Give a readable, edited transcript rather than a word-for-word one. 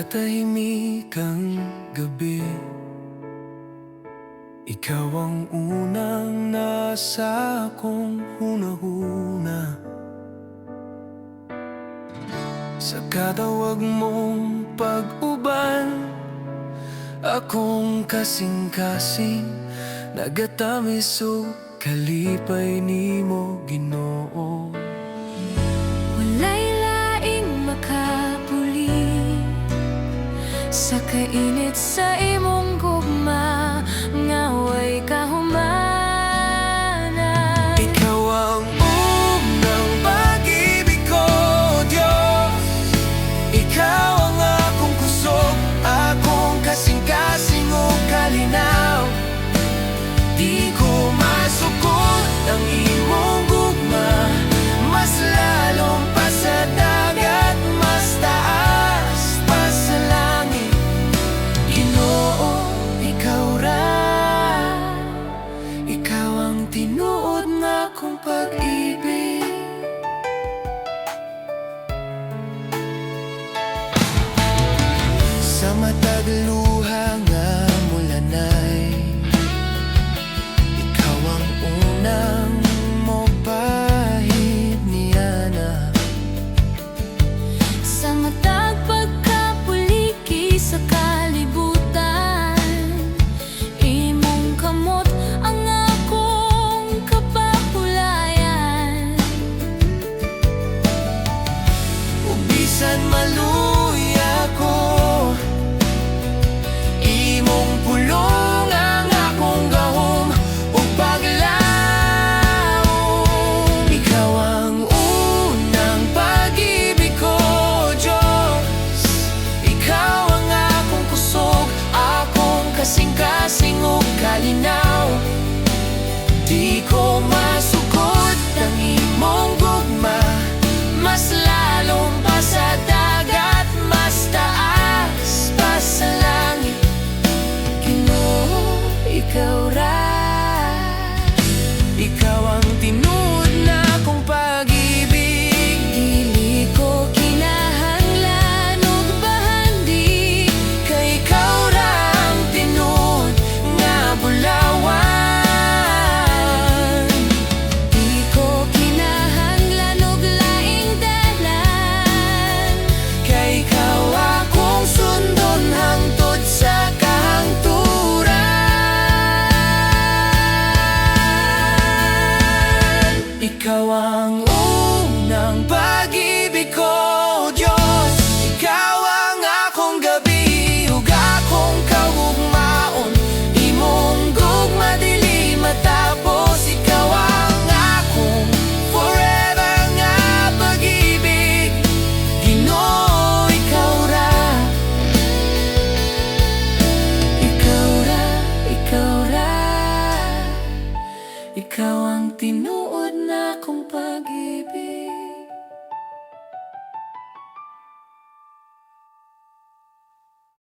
katahimikang gabi, ikaw ang unang nasa akong hunahuna. Sa katawag mong pag-uban, akong kasing-kasing nagatamis o kalipay nimo, Ginoo. Walay laing makapuli sa kainit sa imong gugma, ngaway kahumana. Ikaw ang unang pag-ibig ko, Diyos. Ikaw ang akong kusog, akong kasing-kasing o kalinaw. Di ko masukot ang imong gugma, mas lalong pa sa dagat, mas taas pa sa langit. Ginoo, ikaw ra, ikaw ang tinuod na akong pag-ibig. Sa matag luha nga mulanay, ikaw ang unang mopahid niana. Sa matag pagkapuliki sa kalibutan, imong kamot ang akong kapahulayan. Ug bisan maluya ko, imong pulong ang akong gahom ug paglaom. Ikaw ang unang pag-ibig ko, Diyos. Ikaw ang akong kusog, akong kasing-kasing ug kalinaw. Di ko masukot ang imong gugma, mas lalong pa sa dagat, mas taas pa sa langit. Ginoo, ikaw ra, ikaw ang tinuod na akong pag-ibig. Dili ko kinahanglan og bahandi, Kay ikaw ra ang tinuod nga bulawan. di ko kinahanglan og laing dalan. Kay ikaw akong sundon hangtod sa kahangturan. Ikaw ang unang pag-ibig ko, Diyos. Ikaw ang akong gabi ug akong kahugmaon. Imong gugma dili matapos. Ikaw ang akong forever nga pag-ibig. Ginoo, ikaw ra, ikaw ra, ikaw ra, ikaw ang tinuod